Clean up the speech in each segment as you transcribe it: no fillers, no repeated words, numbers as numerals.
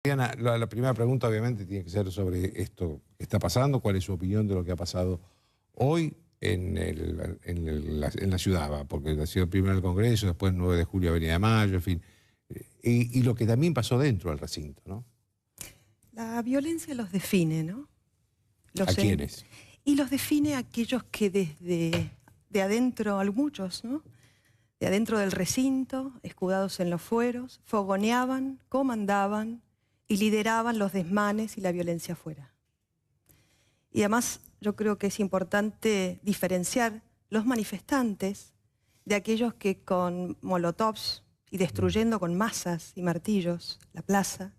Diana, la primera pregunta obviamente tiene que ser sobre esto que está pasando, cuál es su opinión de lo que ha pasado hoy en la ciudad, porque ha sido primero el Congreso, después 9 de julio, Avenida de Mayo, en fin, y lo que también pasó dentro del recinto, ¿no? La violencia los define, ¿no? ¿A quiénes? Y los define a aquellos que desde de adentro, muchos, ¿no? De adentro del recinto, escudados en los fueros, fogoneaban, comandaban y lideraban los desmanes y la violencia afuera. Y además yo creo que es importante diferenciar los manifestantes de aquellos que con molotovs y destruyendo con masas y martillos la plaza,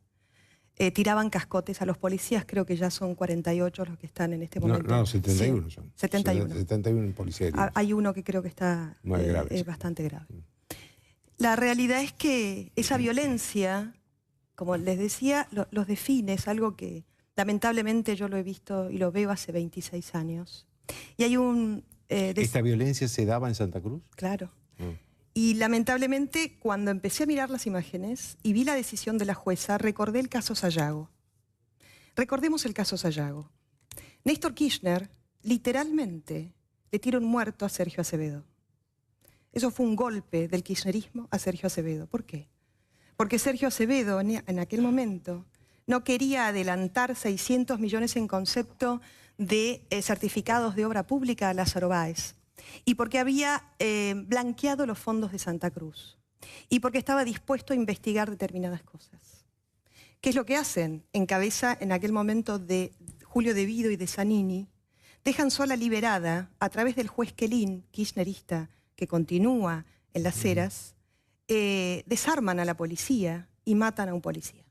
tiraban cascotes a los policías. Creo que ya son 48 los que están en este momento. No, 71 sí, son. 71. 71 policías. Hay uno que creo que está bastante grave. La realidad es que esa violencia, como les decía, los define, es algo que lamentablemente yo lo he visto y lo veo hace 26 años. Y hay un... ¿Esta violencia se daba en Santa Cruz? Claro. Y lamentablemente, cuando empecé a mirar las imágenes y vi la decisión de la jueza, recordé el caso Sayago. Recordemos el caso Sayago. Néstor Kirchner, literalmente, le tiró un muerto a Sergio Acevedo. Eso fue un golpe del kirchnerismo a Sergio Acevedo. ¿Por qué? Porque Sergio Acevedo, en aquel momento, no quería adelantar 600 millones en concepto de certificados de obra pública a Lázaro Báez. Y porque había blanqueado los fondos de Santa Cruz. Y porque estaba dispuesto a investigar determinadas cosas. ¿Qué es lo que hacen? En cabeza, en aquel momento, de Julio De Vido y de Zanini, dejan sola liberada, a través del juez Quelín, kirchnerista, que continúa en Las Heras, desarman a la policía y matan a un policía.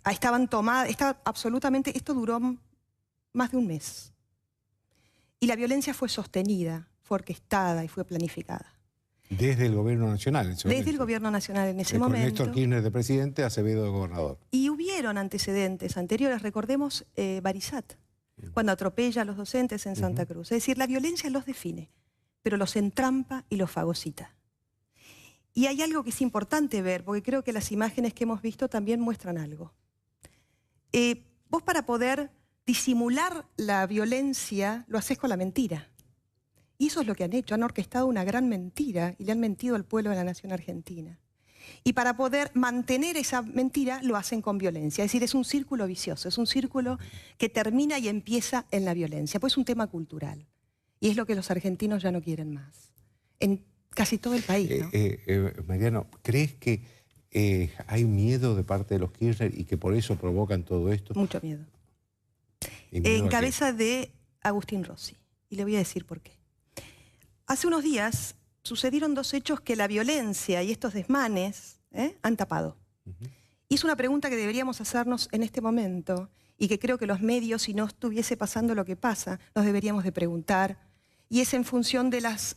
Estaban tomadas, absolutamente, esto duró más de un mes. Y la violencia fue sostenida, fue orquestada y fue planificada. Desde el gobierno nacional en ese momento. Desde el gobierno nacional en ese momento. Con Néstor Kirchner de presidente, Acevedo de gobernador. Y hubieron antecedentes anteriores, recordemos Barisat, cuando atropella a los docentes en Santa Cruz. Es decir, la violencia los define, pero los entrampa y los fagocita. Y hay algo que es importante ver, porque creo que las imágenes que hemos visto también muestran algo. Vos, para poder disimular la violencia, lo haces con la mentira. Y eso es lo que han hecho, han orquestado una gran mentira y le han mentido al pueblo de la nación argentina. Y para poder mantener esa mentira, lo hacen con violencia. Es decir, es un círculo vicioso, es un círculo que termina y empieza en la violencia. Pues es un tema cultural. Y es lo que los argentinos ya no quieren más. En casi todo el país, ¿no? Mariano, ¿crees que hay miedo de parte de los Kirchner y que por eso provocan todo esto? Mucho miedo. En cabeza de Agustín Rossi. Y le voy a decir por qué. Hace unos días sucedieron dos hechos que la violencia y estos desmanes han tapado. Y es una pregunta que deberíamos hacernos en este momento y que creo que los medios, si no estuviese pasando lo que pasa, nos deberíamos de preguntar. Y es en función de los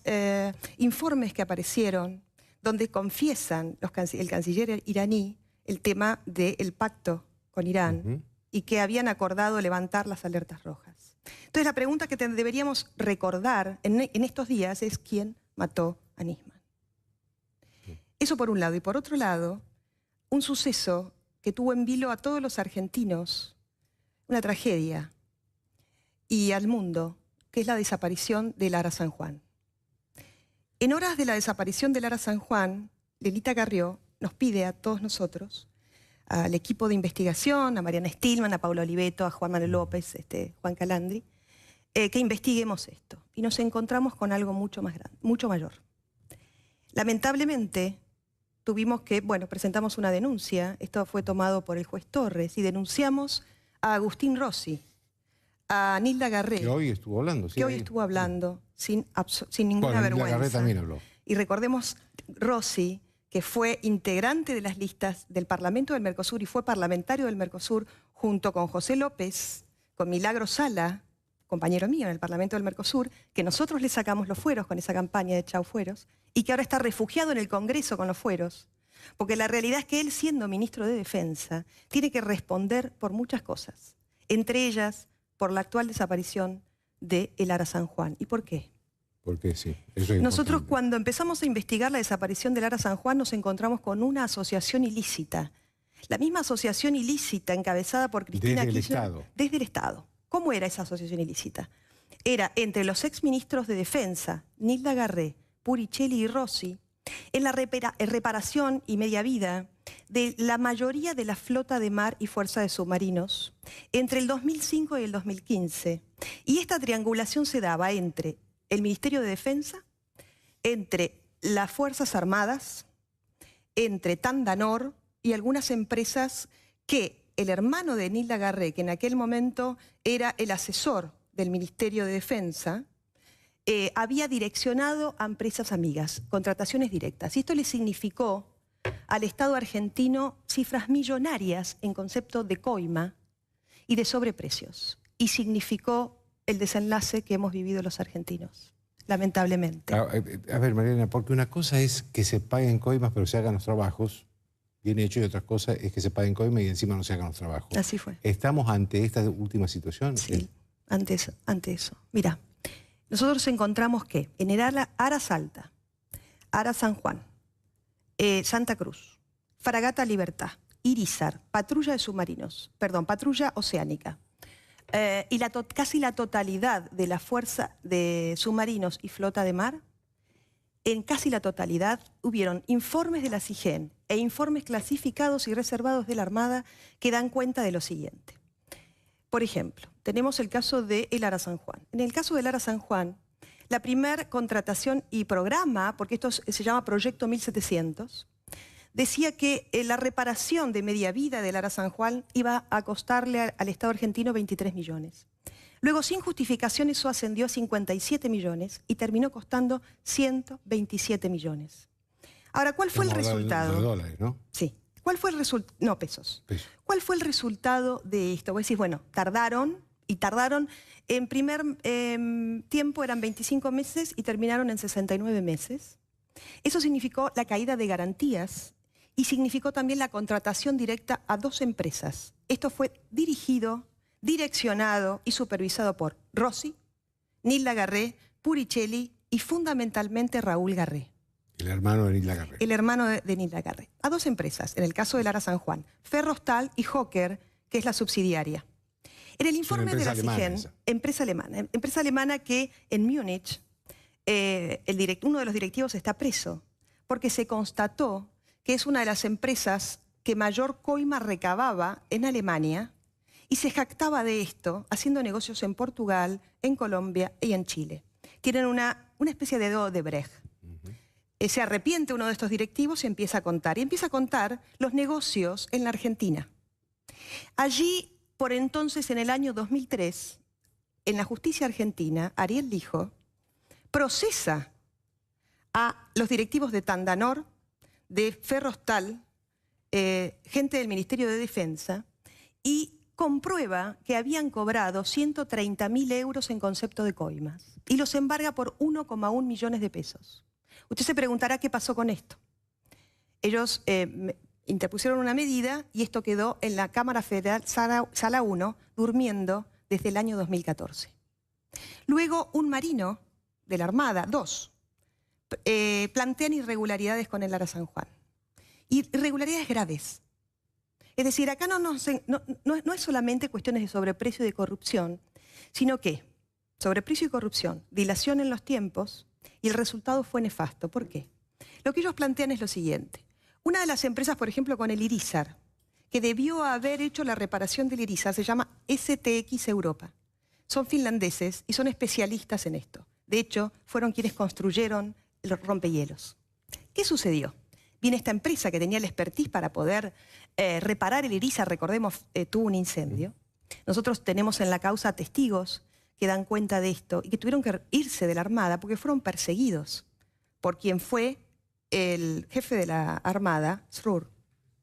informes que aparecieron, donde confiesan el canciller iraní el tema del pacto con Irán y que habían acordado levantar las alertas rojas. Entonces la pregunta que deberíamos recordar en estos días es ¿quién mató a Nisman? Eso por un lado. Y por otro lado, un suceso que tuvo en vilo a todos los argentinos, una tragedia, y al mundo, que es la desaparición de Lara San Juan. En horas de la desaparición de Lara San Juan, Lelita Carrió nos pide a todos nosotros, al equipo de investigación, a Mariana Stillman, a Paula Oliveto, a Juan Manuel López, Juan Calandri, que investiguemos esto. Y nos encontramos con algo mucho más grande, mucho mayor. Lamentablemente, tuvimos que, presentamos una denuncia, esto fue tomado por el juez Torres, y denunciamos a Agustín Rossi, a Nilda Garré. Que hoy estuvo hablando. Que hoy estuvo hablando sin ninguna vergüenza. Nilda Garré también habló. Y recordemos, Rossi, que fue integrante de las listas del Parlamento del Mercosur y fue parlamentario del Mercosur junto con José López, con Milagro Sala, compañero mío en el Parlamento del Mercosur, que nosotros le sacamos los fueros con esa campaña de Chau Fueros, y que ahora está refugiado en el Congreso con los fueros. Porque la realidad es que él, siendo ministro de Defensa, tiene que responder por muchas cosas, entre ellas por la actual desaparición de Lara San Juan. ¿Y por qué? Porque sí, eso es Nosotros importante. Cuando empezamos a investigar la desaparición de Lara San Juan nos encontramos con una asociación ilícita. La misma asociación ilícita encabezada por Cristina Kirchner. Desde el Estado. Desde el Estado. ¿Cómo era esa asociación ilícita? Era entre los exministros de Defensa, Nilda Garré, Puricelli y Rossi, en la reparación y media vida de la mayoría de la flota de mar y fuerza de submarinos entre el 2005 y el 2015. Y esta triangulación se daba entre el Ministerio de Defensa, entre las Fuerzas Armadas, entre Tandanor y algunas empresas que el hermano de Nilda Garré, que en aquel momento era el asesor del Ministerio de Defensa, había direccionado a empresas amigas, contrataciones directas. Y esto le significó al Estado argentino cifras millonarias en concepto de coima y de sobreprecios. Y significó el desenlace que hemos vivido los argentinos, lamentablemente. A ver, Mariana, porque una cosa es que se paguen coimas pero se hagan los trabajos bien hecho, y otra cosa es que se paguen coimas y encima no se hagan los trabajos. Así fue. ¿Estamos ante esta última situación? Sí, ante eso. Mira, nosotros encontramos que en el Ara Salta, Ara San Juan, Santa Cruz, Fragata Libertad, Irizar, patrulla de submarinos, perdón, patrulla oceánica, y casi la totalidad de la fuerza de submarinos y flota de mar, en casi la totalidad hubieron informes de la SIGEN e informes clasificados y reservados de la Armada que dan cuenta de lo siguiente. Por ejemplo, tenemos el caso del Ara San Juan. En el caso del Ara San Juan, la primera contratación y programa, porque esto se llama Proyecto 1700, decía que la reparación de media vida del Ara San Juan iba a costarle al Estado argentino 23 millones. Luego, sin justificación, eso ascendió a 57 millones y terminó costando 127 millones. Ahora, ¿cuál fue el resultado? De dólares, ¿no? Sí. ¿Cuál fue el resultado? No, pesos. ¿Cuál fue el resultado de esto? Vos decís, bueno, tardaron, en primer tiempo eran 25 meses y terminaron en 69 meses. Eso significó la caída de garantías y significó también la contratación directa a 2 empresas. Esto fue dirigido, direccionado y supervisado por Rossi, Nilda Garré, Puricelli y fundamentalmente Raúl Garré. El hermano de Nilda Garré. El hermano de Nilda Garré. A 2 empresas, en el caso del Ara San Juan, Ferrostal y Hawker, que es la subsidiaria. En el informe de la SIGEN, empresa alemana que en Múnich, uno de los directivos está preso, porque se constató que es una de las empresas que mayor coima recababa en Alemania, y se jactaba de esto haciendo negocios en Portugal, en Colombia y en Chile. Tienen una especie de Odebrecht. Se arrepiente uno de estos directivos y empieza a contar. Y empieza a contar los negocios en la Argentina. Allí, por entonces, en el año 2003, en la justicia argentina, Ariel Lijo procesa a los directivos de Tandanor, de Ferrostal, gente del Ministerio de Defensa, y comprueba que habían cobrado 130.000 euros en concepto de coimas y los embarga por 1,1 millones de pesos. Usted se preguntará qué pasó con esto. Ellos interpusieron una medida y esto quedó en la Cámara Federal, Sala 1, durmiendo desde el año 2014. Luego, un marino de la Armada, 2, plantean irregularidades con el Ara San Juan. Irregularidades graves. Es decir, acá no es solamente cuestiones de sobreprecio y de corrupción, sino que sobreprecio y corrupción, dilación en los tiempos, y el resultado fue nefasto. ¿Por qué? Lo que ellos plantean es lo siguiente. Una de las empresas, por ejemplo, con el Irizar, que debió haber hecho la reparación del Irizar, se llama STX Europa. Son finlandeses y son especialistas en esto. De hecho, fueron quienes construyeron los rompehielos. ¿Qué sucedió? Viene esta empresa que tenía el expertise para poder reparar el Irizar, recordemos, tuvo un incendio. Nosotros tenemos en la causa testigos que dan cuenta de esto y que tuvieron que irse de la Armada porque fueron perseguidos por quien fue el jefe de la Armada, Srur.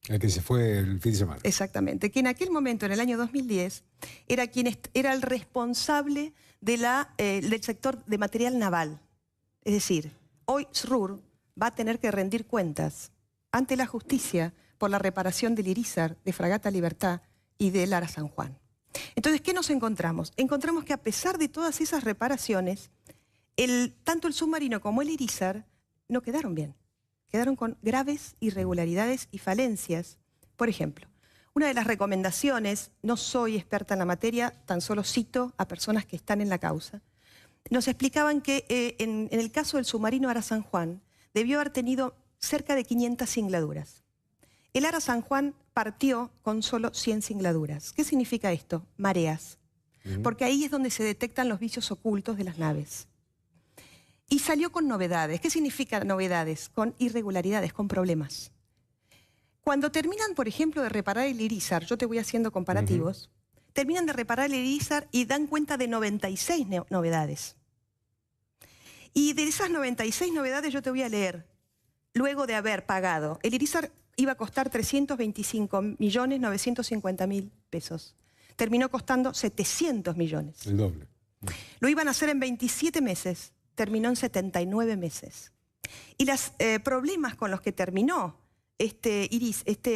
El que se fue el fin de semana. Exactamente, que en aquel momento, en el año 2010, era el responsable de del sector de material naval. Es decir, hoy Srur va a tener que rendir cuentas ante la justicia por la reparación del Irizar, de Fragata Libertad y del Ara San Juan. Entonces, ¿qué nos encontramos? Encontramos que a pesar de todas esas reparaciones, tanto el submarino como el Irizar no quedaron bien. Quedaron con graves irregularidades y falencias. Por ejemplo, Una de las recomendaciones, no soy experta en la materia, tan solo cito a personas que están en la causa, nos explicaban que en el caso del submarino Ara San Juan debió haber tenido cerca de 500 singladuras. El Ara San Juan partió con solo 100 singladuras. ¿Qué significa esto? Mareas. Porque ahí es donde se detectan los vicios ocultos de las naves. Y salió con novedades. ¿Qué significa novedades? Con irregularidades, con problemas. Cuando terminan, por ejemplo, de reparar el Irizar, yo te voy haciendo comparativos, terminan de reparar el Irizar y dan cuenta de 96 novedades. Y de esas 96 novedades yo te voy a leer, luego de haber pagado. El Irizar iba a costar 325.950.000 pesos. Terminó costando 700 millones. El doble. Lo iban a hacer en 27 meses, terminó en 79 meses. Y los problemas con los que terminó este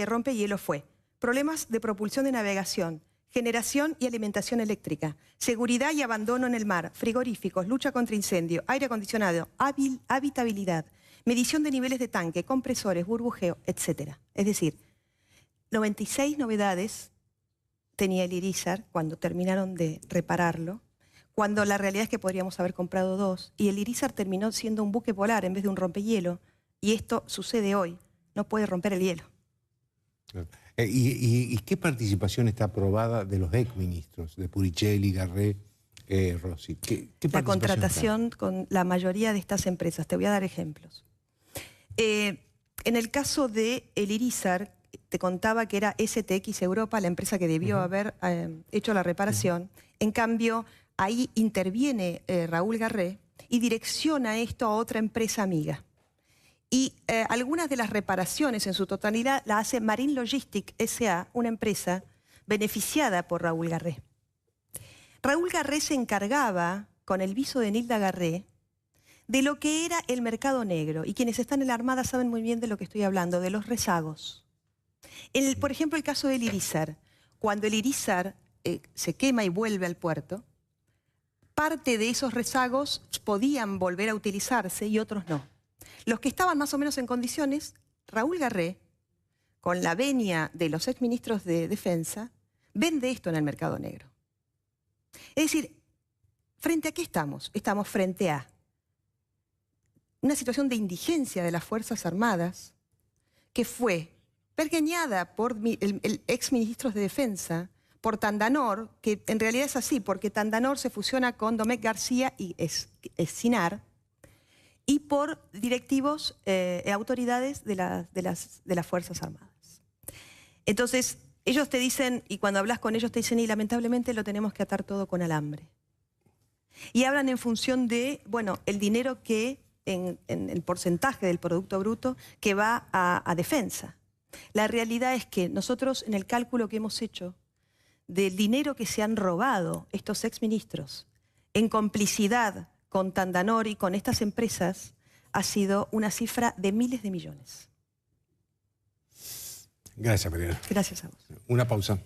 rompehielo fue problemas de propulsión de navegación, generación y alimentación eléctrica, seguridad y abandono en el mar, frigoríficos, lucha contra incendio, aire acondicionado, habitabilidad, medición de niveles de tanque, compresores, burbujeo, etc. Es decir, 96 novedades tenía el Irizar cuando terminaron de repararlo, cuando la realidad es que podríamos haber comprado 2, y el Irizar terminó siendo un buque polar en vez de un rompehielo, y esto sucede hoy, no puede romper el hielo. ¿Y qué participación está aprobada de los exministros, de Puricelli, Garré, Rossi? ¿Qué la contratación con la mayoría de estas empresas. Te voy a dar ejemplos. En el caso de el Irizar, te contaba que era STX Europa, la empresa que debió haber hecho la reparación. En cambio, ahí interviene Raúl Garré y direcciona esto a otra empresa amiga. Y algunas de las reparaciones en su totalidad la hace Marine Logistics S.A., una empresa beneficiada por Raúl Garré. Raúl Garré se encargaba, con el viso de Nilda Garré, de lo que era el mercado negro. Y quienes están en la Armada saben muy bien de lo que estoy hablando, de los rezagos. Por ejemplo, el caso del Irizar. Cuando el Irizar se quema y vuelve al puerto, parte de esos rezagos podían volver a utilizarse y otros no. Los que estaban más o menos en condiciones, Raúl Garré, con la venia de los exministros de Defensa, vende esto en el mercado negro. Es decir, ¿frente a qué estamos? Estamos frente a una situación de indigencia de las Fuerzas Armadas que fue pergeñada por el exministro de Defensa, por Tandanor, que en realidad es así, porque Tandanor se fusiona con Domecq García y es SINAR, y por directivos, autoridades de las Fuerzas Armadas. Entonces, ellos te dicen, y cuando hablas con ellos te dicen, y lamentablemente lo tenemos que atar todo con alambre. Y hablan en función de, bueno, el dinero que, en el porcentaje del Producto Bruto que va a defensa. La realidad es que nosotros, en el cálculo que hemos hecho del dinero que se han robado estos exministros en complicidad con Tandanor y con estas empresas, ha sido una cifra de miles de millones. Gracias, Mariana. Gracias a vos. Una pausa.